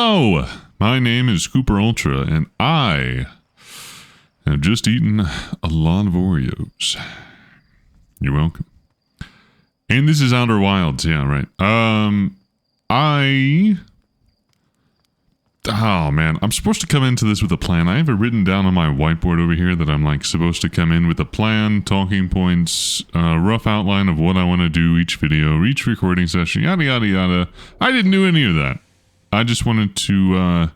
Hello, my name is CooperUltra, and I have just eaten a lot of Oreos. You're welcome. And this is Outer Wilds, yeah, right. Oh man, I'm supposed to come into this with a plan. I have it written down on my whiteboard over here that I'm like supposed to come in with a plan, talking points, rough outline of what I want to do each video, each recording session, yada yada yada. I didn't do any of that. I just wanted to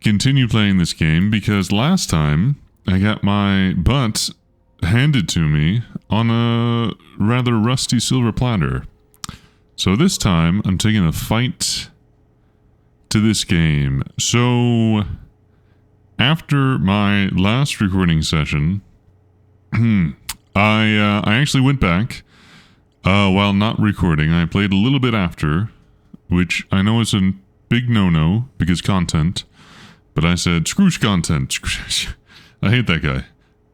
continue playing this game because last time I got my butt handed to me on a rather rusty silver platter. So this time I'm taking a fight to this game. So after my last recording session, I actually went back while not recording. I played a little bit after, which I know is a big no-no because content, but I said screw content. I hate that guy.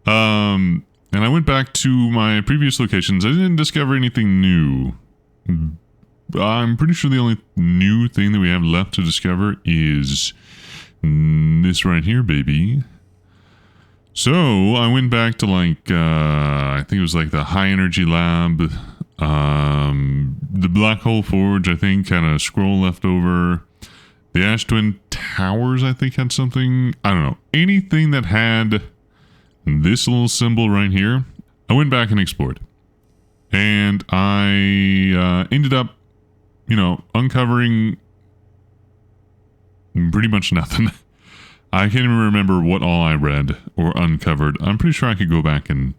And I went back to my previous locations. I didn't discover anything new. I'm pretty sure the only new thing that we have left to discover is this right here, baby. So I went back to like, I think it was like the high energy lab, the black hole forge, I think, had a scroll left over. The Ash Twin Towers, I think, had something. I don't know. Anything that had this little symbol right here, I went back and explored. And I ended up, you know, uncovering pretty much nothing. I can't even remember what all I read or uncovered. I'm pretty sure I could go back and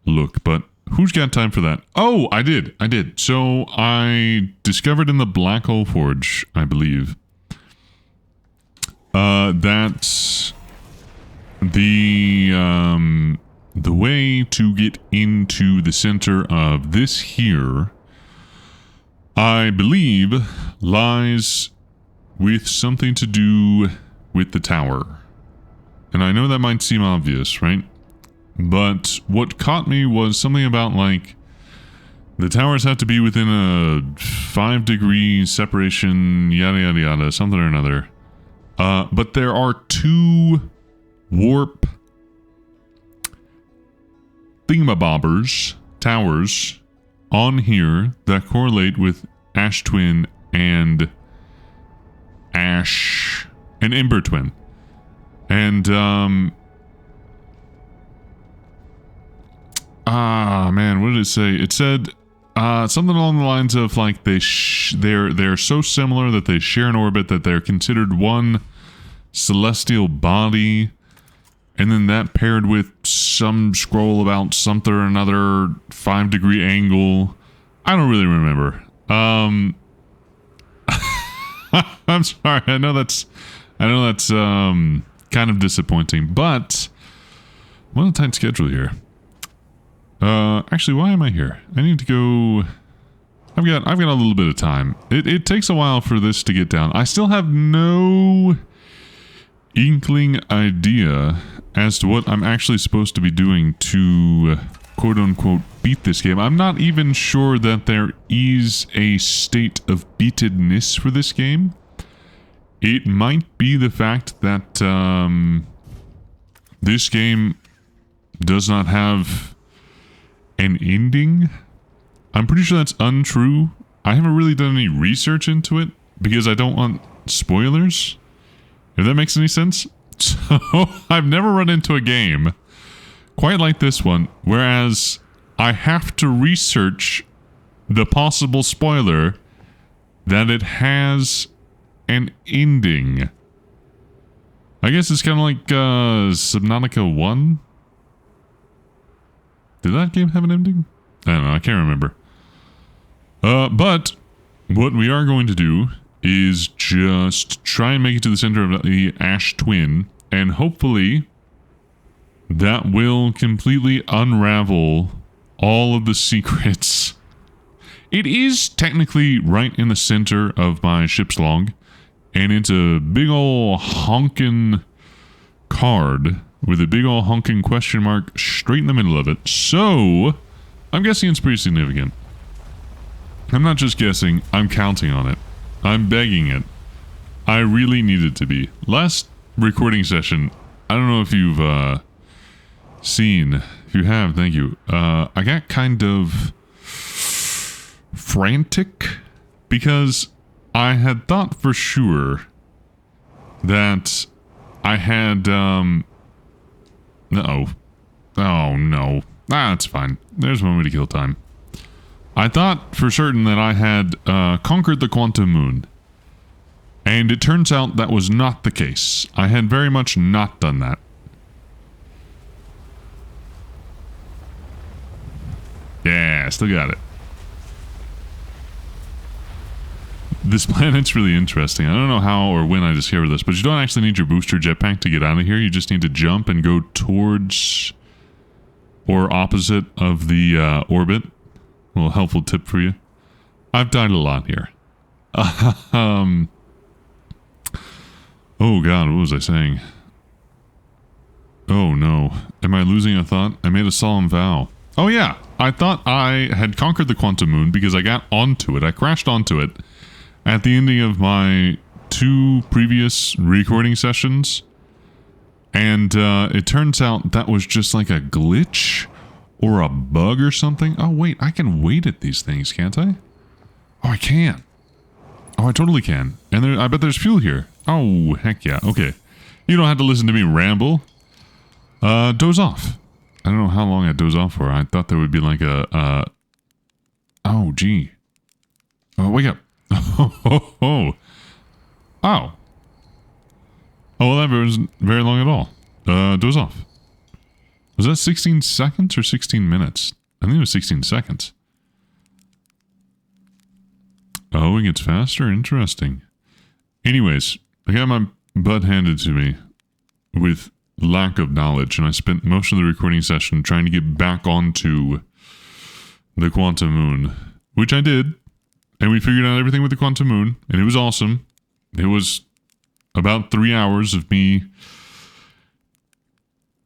look, but who's got time for that? Oh, I did. So I discovered in the Black Hole Forge, I believe, that the way to get into the center of this here, I believe, lies with something to do with the tower. And I know that might seem obvious, right? But what caught me was something about, like, the towers have to be within a 5-degree separation, yada yada yada, something or another. But there are 2 warp thingamabobbers, towers, on here that correlate with Ash Twin and Ember Twin. And, man, what did it say? It said, something along the lines of, like, they're so similar that they share an orbit, that they're considered one celestial body, and then that paired with some scroll about something or another 5-degree angle. I don't really remember. I'm sorry. I know that's kind of disappointing, but I'm on a tight schedule here. Actually, why am I here? I need to go. I've got a little bit of time. It takes a while for this to get down. I still have no inkling idea as to what I'm actually supposed to be doing to quote-unquote beat this game. I'm not even sure that there is a state of beatedness for this game. It might be the fact that this game does not have an ending. I'm pretty sure that's untrue. I haven't really done any research into it because I don't want spoilers, if that makes any sense. So I've never run into a game quite like this one, whereas I have to research the possible spoiler that it has an ending. I guess it's kind of like Subnautica 1. Did that game have an ending? I don't know, I can't remember. But what we are going to do is just try and make it to the center of the Ash Twin, and hopefully that will completely unravel all of the secrets. It is technically right in the center of my ship's log, and it's a big ol' honkin' card with a big ol' honkin' question mark straight in the middle of it. So I'm guessing it's pretty significant. I'm not just guessing, I'm counting on it. I'm begging it. I really needed to be. Last recording session, I don't know if you've seen. If you have, thank you. I got kind of frantic because I had thought for sure that I had, oh no. It's fine. There's one way to kill time. I thought for certain that I had conquered the quantum moon. And it turns out that was not the case. I had very much not done that. Yeah, still got it. This planet's really interesting. I don't know how or when I discovered this, but you don't actually need your booster jetpack to get out of here. You just need to jump and go towards or opposite of the orbit. A little helpful tip for you. I've died a lot here. Oh god, what was I saying? Oh no. Am I losing a thought? I made a solemn vow. Oh yeah, I thought I had conquered the quantum moon because I got onto it. I crashed onto it at the ending of my 2 previous recording sessions. And it turns out that was just like a glitch or a bug or something. Oh wait, I can wait at these things, can't I? Oh, I can. Oh, I totally can. And I bet there's fuel here. Oh, heck yeah. Okay. You don't have to listen to me ramble. Doze off. I don't know how long I doze off for. I thought there would be like a, oh, gee. Oh, wake up. Oh. Oh, well, that wasn't very long at all. Doze off. Was that 16 seconds or 16 minutes? I think it was 16 seconds. Oh, it gets faster? Interesting. Anyways, I got my butt handed to me with lack of knowledge, and I spent most of the recording session trying to get back onto the quantum moon, which I did, and we figured out everything with the quantum moon, and it was awesome. It was about 3 hours of me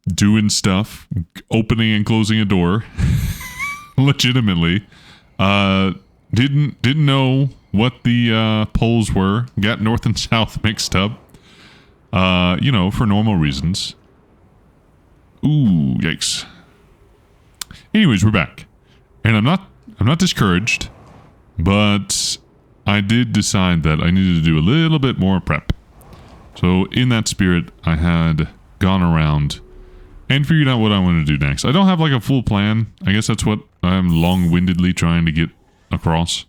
doing stuff, opening and closing a door, legitimately. Didn't know what the poles were. Got north and south mixed up. You know, for normal reasons. Ooh, yikes. Anyways, we're back. And I'm not discouraged, but I did decide that I needed to do a little bit more prep. So in that spirit, I had gone around and figured out what I wanted to do next. I don't have like a full plan. I guess that's what I'm long-windedly trying to get across.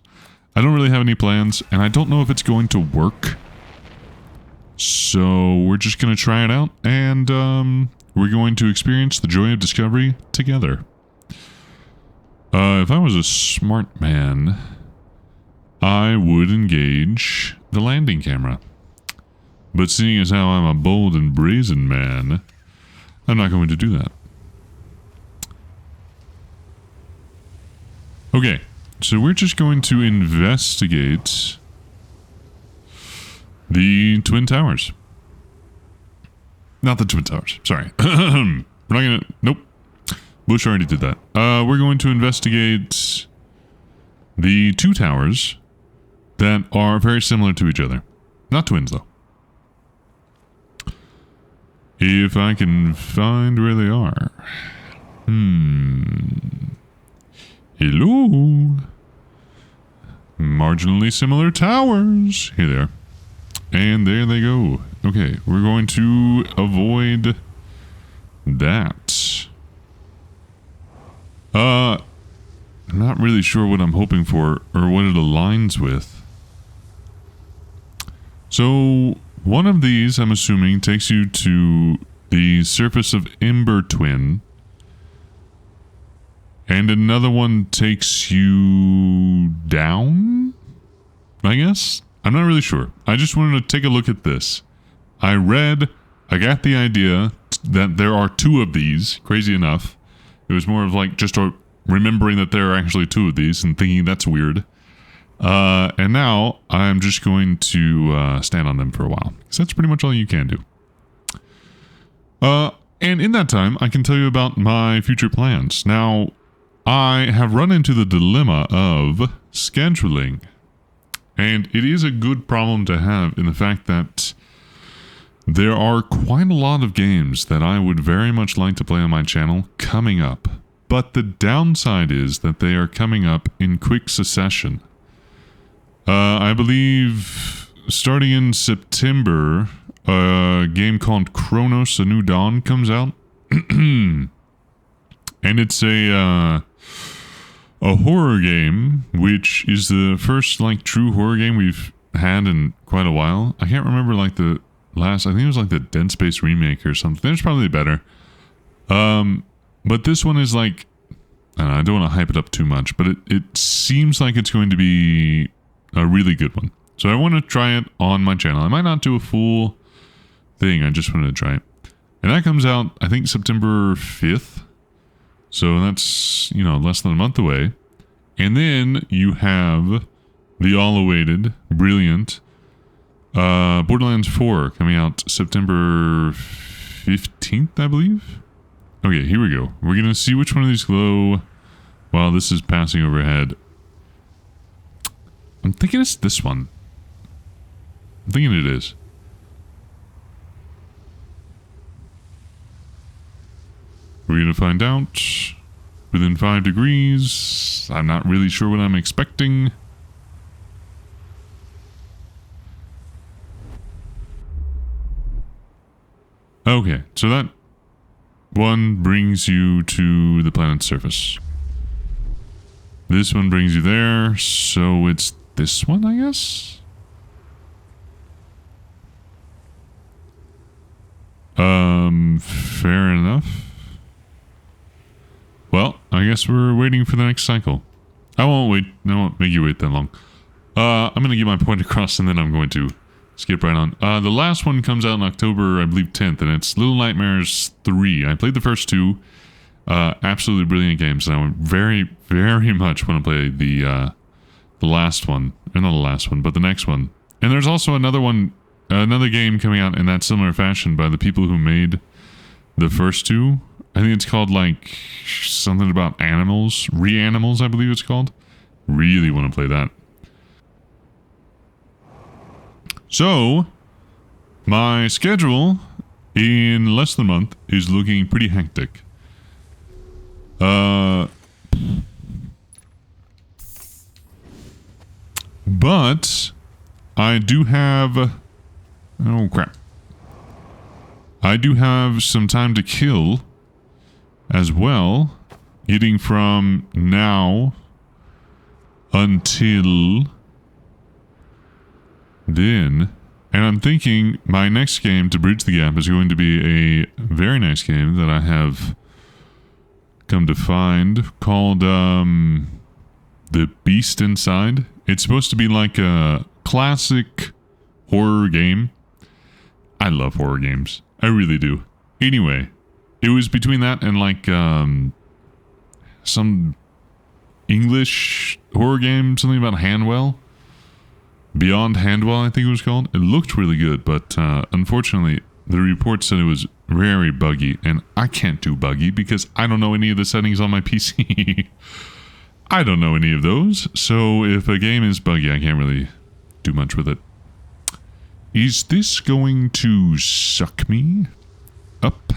I don't really have any plans, and I don't know if it's going to work. So we're just going to try it out, and we're going to experience the joy of discovery together. If I was a smart man, I would engage the landing camera. But seeing as how I'm a bold and brazen man, I'm not going to do that. Okay, so we're just going to investigate the Twin Towers. Not the Twin Towers, sorry. We're not gonna, nope. Bush already did that. We're going to investigate the 2 towers that are very similar to each other. Not twins, though. If I can find where they are. Hello? Marginally similar towers. Here they are. And there they go. Okay, we're going to avoid that. I'm not really sure what I'm hoping for or what it aligns with. So, one of these, I'm assuming, takes you to the surface of Ember Twin. And another one takes you down, I guess? I'm not really sure. I just wanted to take a look at this. I got the idea that there are 2 of these, crazy enough. It was more of like just remembering that there are actually 2 of these and thinking that's weird. And now I'm just going to stand on them for a while. Because that's pretty much all you can do. And in that time, I can tell you about my future plans. Now, I have run into the dilemma of scheduling. And it is a good problem to have in the fact that there are quite a lot of games that I would very much like to play on my channel coming up. But the downside is that they are coming up in quick succession. I believe starting in September, a game called Chronos: A New Dawn comes out. And it's a horror game, which is the first like true horror game we've had in quite a while. I can't remember like the last, I think it was like the Dead Space remake or something. There's probably better. But this one is like, I don't want to hype it up too much, but it seems like it's going to be a really good one. So I want to try it on my channel. I might not do a full thing. I just wanted to try it. And that comes out, I think, September 5th. So that's, you know, less than a month away. And then you have the all-awaited, brilliant Borderlands 4 coming out September 15th, I believe. Okay, here we go. We're going to see which one of these glow while this is passing overhead. I'm thinking it's this one. I'm thinking it is. We're going to find out within 5 degrees. I'm not really sure what I'm expecting. Okay, so that one brings you to the planet's surface. This one brings you there, so it's this one, I guess? Fair enough. Well, I guess we're waiting for the next cycle. I won't wait. I won't make you wait that long. I'm going to get my point across and then I'm going to skip right on. The last one comes out in October, I believe 10th, and it's Little Nightmares 3. I played the first two. Absolutely brilliant games, and I very, very much want to play the last one. Or not the last one, but the next one. And there's also another one, another game coming out in that similar fashion by the people who made the first two. I think it's called, like, something about animals. Reanimals, I believe it's called. Really want to play that. So, my schedule in less than a month is looking pretty hectic. But I do have... Oh, crap. I do have some time to kill as well, getting from now until then. And I'm thinking my next game to bridge the gap is going to be a very nice game that I have come to find called The Beast Inside. It's supposed to be like a classic horror game. I love horror games. I really do. Anyway, it was between that and like some English horror game, something about Handwell. Beyond Handwell, I think it was called. It looked really good, but unfortunately, the report said it was very buggy, and I can't do buggy because I don't know any of the settings on my PC. I don't know any of those, so if a game is buggy, I can't really do much with it. Is this going to suck me up?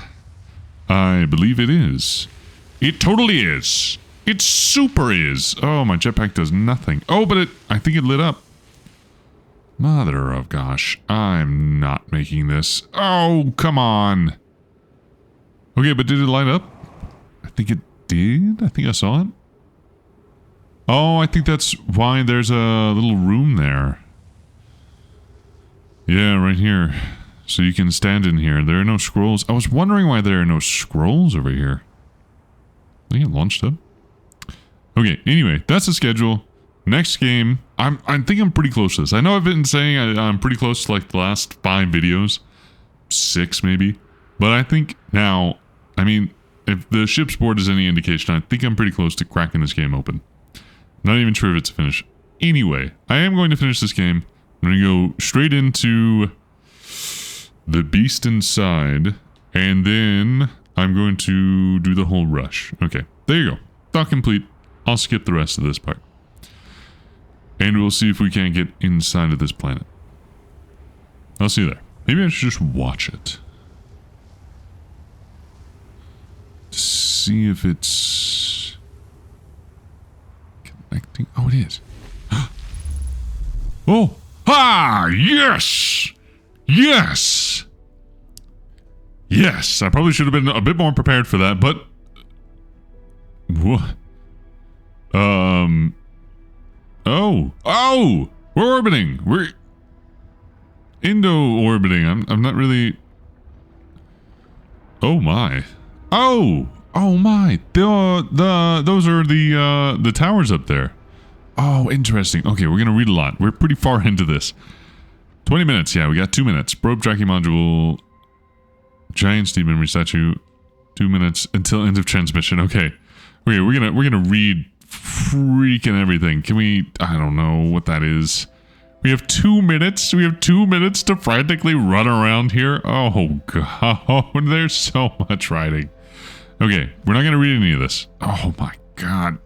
I believe it is. It totally is. It super is. Oh, my jetpack does nothing. Oh, but I think it lit up. Mother of gosh, I'm not making this. Oh, come on. Okay, but did it light up? I think it did. I think I saw it. Oh, I think that's why there's a little room there. Yeah, right here. So you can stand in here. There are no scrolls. I was wondering why there are no scrolls over here. I think it launched up. Okay, anyway, that's the schedule. Next game, I think I'm pretty close to this. I know I've been saying I'm pretty close to like the last 5 videos. 6 maybe. But I think now, I mean, if the ship's board is any indication, I think I'm pretty close to cracking this game open. Not even sure if it's a finish. Anyway, I am going to finish this game. I'm going to go straight into The Beast Inside. And then I'm going to do the whole rush. Okay, there you go. Thought complete. I'll skip the rest of this part. And we'll see if we can't get inside of this planet. I'll see you there. Maybe I should just watch it. To see if it's... connecting. Oh, it is. Oh! Ah! Yes! Yes! Yes! I probably should have been a bit more prepared for that, but... what? Oh! Oh! We're orbiting! We're... Indo-orbiting. I'm not really... Oh my. Oh! Oh my. Those are the towers up there. Oh, interesting. Okay, we're gonna read a lot. We're pretty far into this. 20 minutes, yeah, we got 2 minutes. Probe tracking module. Giant steam memory statue. 2 minutes until end of transmission. Okay. Okay, we're gonna read freaking everything. Can we... I don't know what that is. We have 2 minutes. We have 2 minutes to frantically run around here. Oh, God. There's so much writing. Okay, we're not going to read any of this. Oh, my God.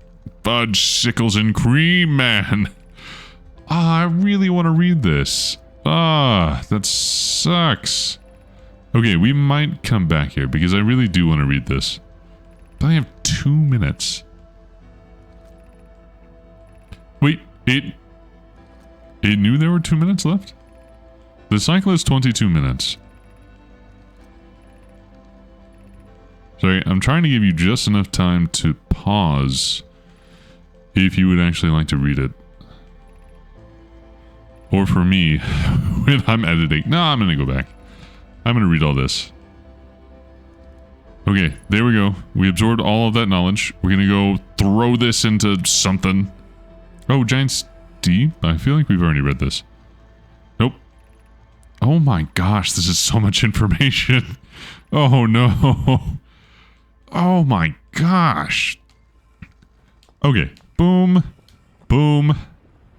Fudge, sickles, and cream, man. Ah, I really want to read this. Ah, that sucks. Okay, we might come back here because I really do want to read this. But I have 2 minutes. Wait, It knew there were 2 minutes left? The cycle is 22 minutes. Sorry, I'm trying to give you just enough time to pause if you would actually like to read it. Or for me, when I'm editing. No, I'm going to go back. I'm going to read all this. Okay, there we go. We absorbed all of that knowledge. We're going to go throw this into something. Oh, giant... I feel like we've already read this. Nope. Oh my gosh, this is so much information. Oh no. Oh my gosh. Okay. Boom. Boom.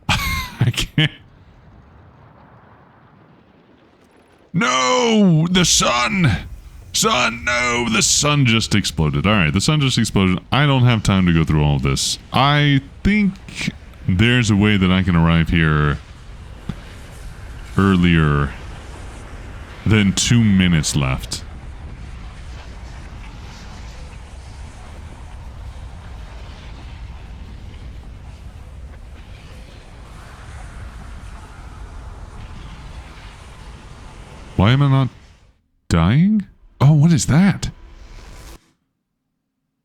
I can't. No! The sun! Sun! No! The sun just exploded. Alright, the sun just exploded. I don't have time to go through all of this. I think... there's a way that I can arrive here earlier than 2 minutes left. Why am I not dying? Oh, what is that?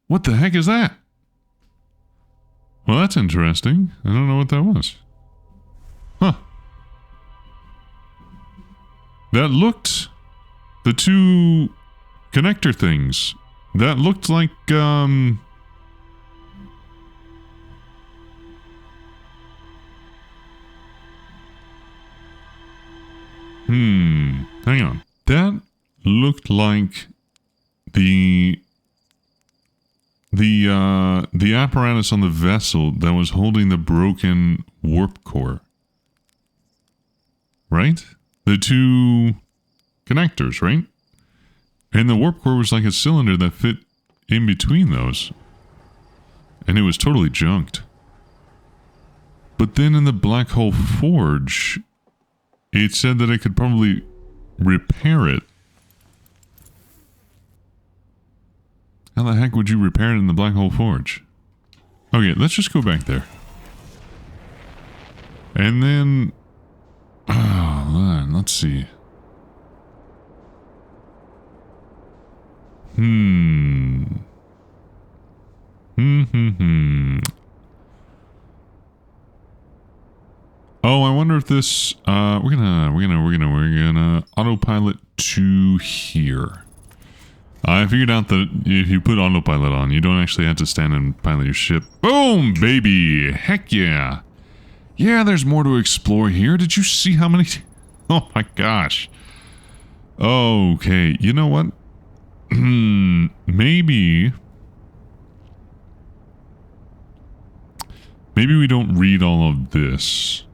What the heck is that? Well, that's interesting. I don't know what that was. Huh. That looked... the two connector things. That looked like, Hang on. That looked like the apparatus on the vessel that was holding the broken warp core. Right? The two connectors, right? And the warp core was like a cylinder that fit in between those. And it was totally junked. But then in the black hole forge, it said that it could probably repair it. How the heck would you repair it in the black hole forge? Okay, let's just go back there. And then... oh, man, let's see. Oh, I wonder if this, we're gonna autopilot to here. I figured out that if you put autopilot on, you don't actually have to stand and pilot your ship. Boom, baby! Heck yeah! Yeah, there's more to explore here. Did you see how many... oh my gosh. Okay, you know what? Maybe we don't read all of this.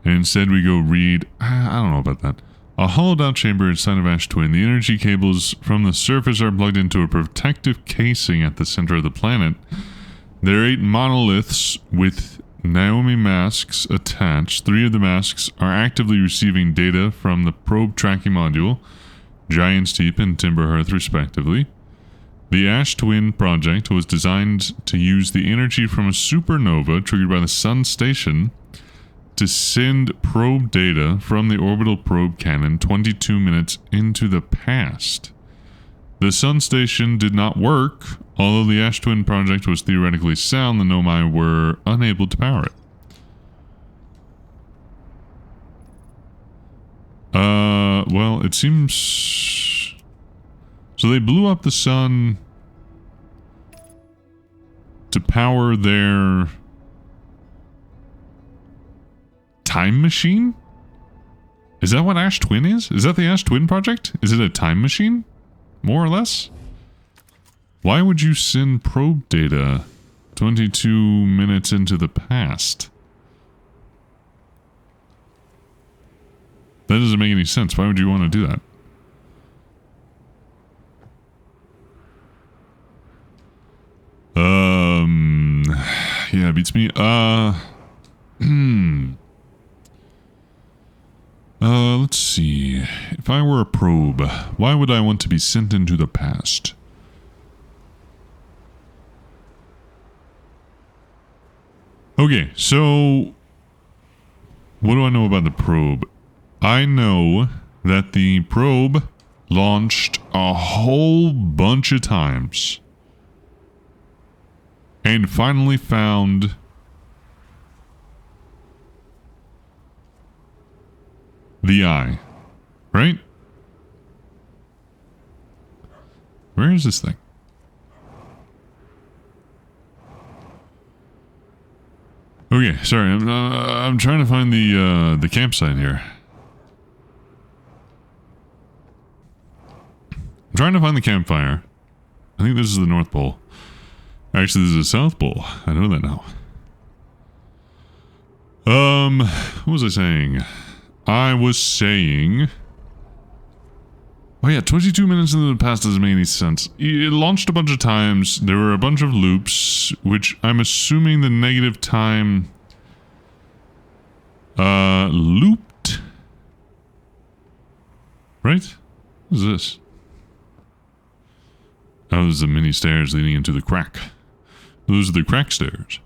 And instead we go read... I don't know about that. A hollowed out chamber inside of Ash Twin. The energy cables from the surface are plugged into a protective casing at the center of the planet. There are 8 monoliths with Naomi masks attached. 3 of the masks are actively receiving data from the probe tracking module, Giant's Deep and Timber Hearth respectively. The Ash Twin project was designed to use the energy from a supernova triggered by the Sun Station to send probe data from the orbital probe cannon 22 minutes into the past. The Sun Station did not work. Although the Ash Twin project was theoretically sound, the Nomai were unable to power it. Well, it seems... So they blew up the sun to power their time machine? Is that what Ash Twin is? Is that the Ash Twin project? Is it a time machine? More or less? Why would you send probe data 22 minutes into the past? That doesn't make any sense. Why would you want to do that? Yeah, beats me. Let's see. If I were a probe, why would I want to be sent into the past? Okay, so what do I know about the probe? I know that the probe launched a whole bunch of times and finally found the eye, right? Where is this thing? Okay, sorry, I'm trying to find the campsite here. I'm trying to find the campfire. I think this is the North Pole. Actually, this is the South Pole. I know that now. What was I saying? I was saying... Oh yeah, 22 minutes into the past doesn't make any sense. It launched a bunch of times. There were a bunch of loops, which I'm assuming the negative time... looped? Right? What is this? Oh, those are the mini stairs leading into the crack. Those are the crack stairs.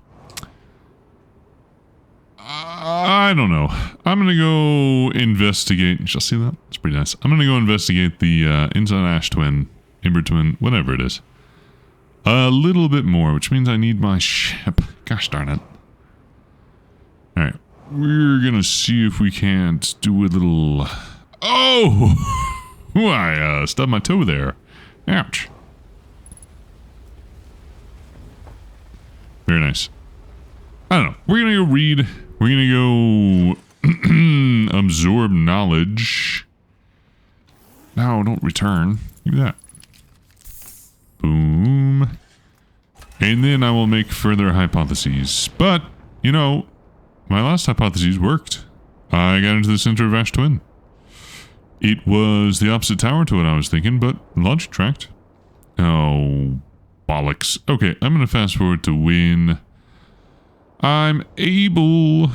I don't know. I'm gonna go investigate. Did you see that? It's pretty nice. I'm gonna go investigate the inside Ash Twin, Ember Twin, whatever it is. A little bit more, which means I need my ship. Gosh darn it. Alright. We're gonna see if we can't do a little... Oh! I stubbed my toe there. Ouch. Very nice. I don't know. We're gonna go read. We're gonna go absorb knowledge. No, don't return. Give me that. Boom. And then I will make further hypotheses. But, you know, my last hypotheses worked. I got into the center of Ash Twin. It was the opposite tower to what I was thinking, but logic tracked. Oh, bollocks. Okay, I'm going to fast forward to when I'm able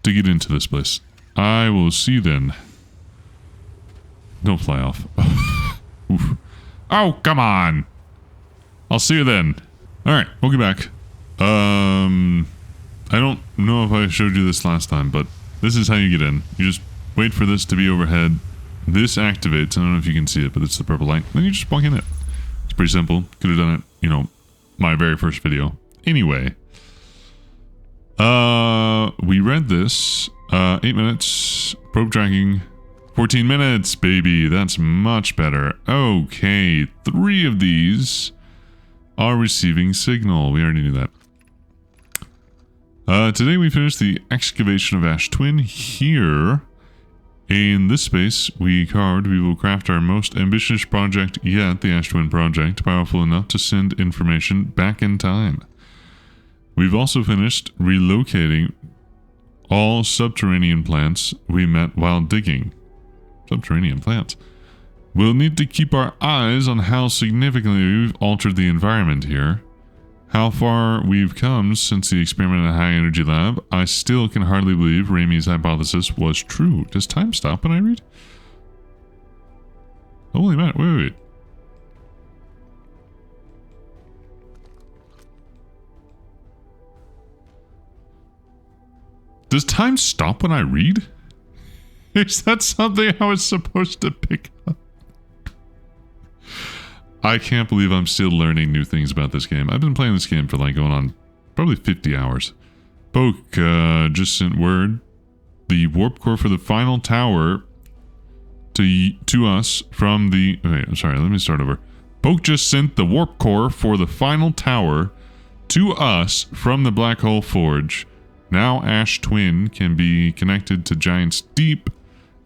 to get into this place. I will see then. Don't fly off. Oof. Oh, come on. I'll see you then. Alright, we'll get back. I don't know if I showed you this last time, but this is how you get in. You just wait for this to be overhead. This activates. I don't know if you can see it, but it's the purple light. Then you just walk in it. It's pretty simple. Could have done it, you know, my very first video. Anyway. We read this. 8 minutes. Probe tracking. 14 minutes, baby. That's much better. Okay. 3 of these are receiving signal. We already knew that. Today we finished the excavation of Ash Twin. Here, in this space we carved, we will craft our most ambitious project yet, the Ash Twin project, powerful enough to send information back in time. We've also finished relocating all subterranean plants we met while digging. Subterranean plants. We'll need to keep our eyes on how significantly we've altered the environment here. how far we've come since the experiment at High Energy Lab. I still can hardly believe Ramey's hypothesis was true. Does time stop when I read? Holy man, wait. Does time stop when I read? Is that something I was supposed to pick up? I can't believe I'm still learning new things about this game. I've been playing this game for like going on probably 50 hours. Poke just sent word. The warp core for the final tower to us from the... Wait, I'm sorry, let me start over. Poke just sent the warp core for the final tower to us from the Black Hole Forge. Now Ash Twin can be connected to Giant's Deep,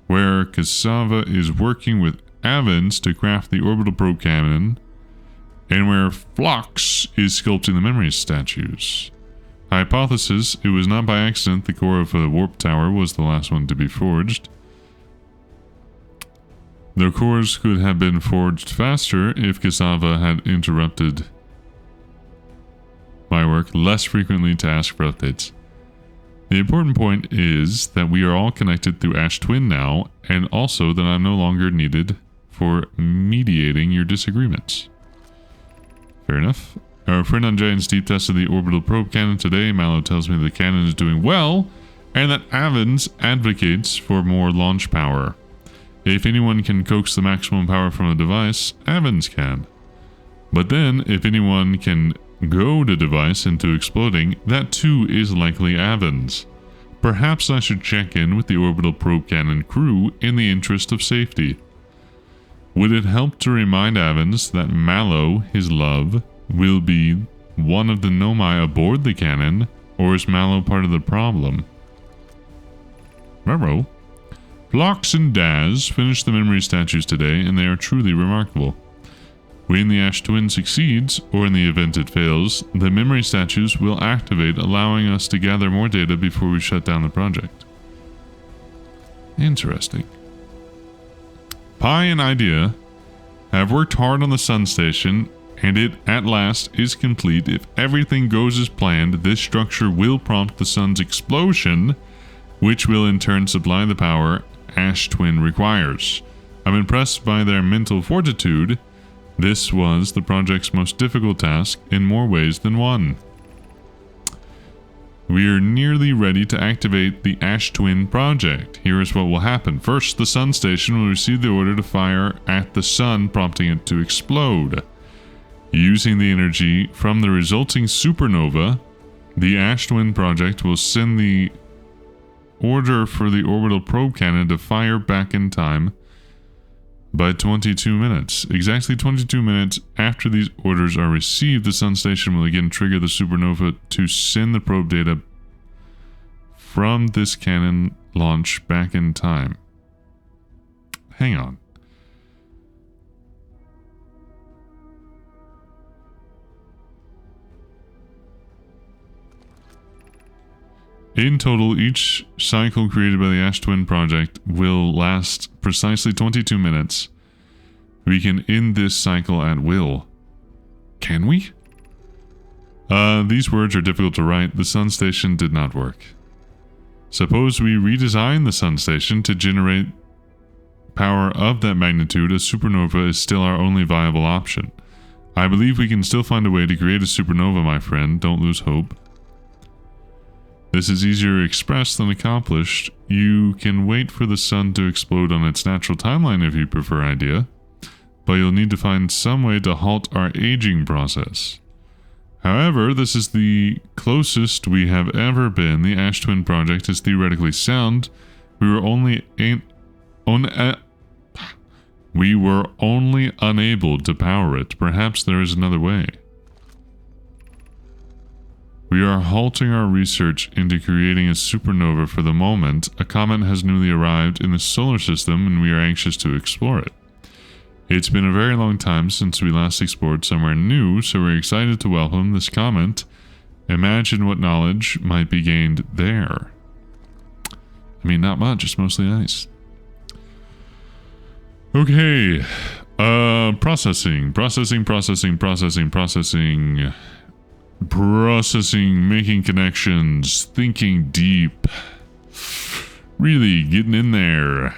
where Cassava is working with Avens to craft the orbital probe cannon, and where Phlox is sculpting the memory statues. Hypothesis, it was not by accident the core of the warp tower was the last one to be forged. The cores could have been forged faster if Cassava had interrupted my work less frequently to ask for updates. The important point is that we are all connected through Ash Twin now, and also that I'm no longer needed for mediating your disagreements. Fair enough. Our friend on Giant's Deep tested the orbital probe cannon today. Mallow tells me the cannon is doing well, and that Avens advocates for more launch power. If anyone can coax the maximum power from a device, Avens can. But then, if anyone can goad a device into exploding, that too is likely Avens. Perhaps I should check in with the orbital probe cannon crew in the interest of safety. Would it help to remind Avens that Mallow, his love, will be one of the Nomai aboard the cannon, or is Mallow part of the problem? Raro. Phlox and Daz finished the memory statues today, and they are truly remarkable. When the Ash Twin succeeds, or in the event it fails, the memory statues will activate, allowing us to gather more data before we shut down the project. Interesting. Pi and Idea have worked hard on the Sun Station, and it, at last, is complete. If everything goes as planned, this structure will prompt the Sun's explosion, which will in turn supply the power Ash Twin requires. I'm impressed by their mental fortitude. This was the project's most difficult task in more ways than one. We are nearly ready to activate the Ash Twin project. Here is what will happen. First, the Sun Station will receive the order to fire at the Sun, prompting it to explode. Using the energy from the resulting supernova, the Ash Twin project will send the order for the orbital probe cannon to fire back in time by 22 minutes. Exactly 22 minutes after these orders are received, the Sun Station will again trigger the supernova to send the probe data from this cannon launch back in time. Hang on. In total, each cycle created by the Ash Twin project will last precisely 22 minutes. We can end this cycle at will. Can we? These words are difficult to write. The Sun Station did not work. Suppose we redesign the Sun Station to generate power of that magnitude. A supernova is still our only viable option. I believe we can still find a way to create a supernova, my friend. Don't lose hope. This is easier expressed than accomplished. You can wait for the sun to explode on its natural timeline if you prefer idea, but you'll need to find some way to halt our aging process. However, this is the closest we have ever been. The Ash Twin project is theoretically sound. We were only unable to power it. Perhaps there is another way. We are halting our research into creating a supernova for the moment. A comet has newly arrived in the solar system and we are anxious to explore it. It's been a very long time since we last explored somewhere new, so we're excited to welcome this comet. Imagine what knowledge might be gained there. I mean, not much, it's mostly ice. Okay. Processing. Processing, making connections, thinking deep. Really getting in there.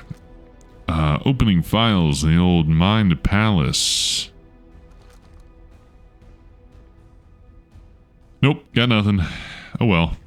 Opening files in the old Mind Palace. Nope, got nothing. Oh well.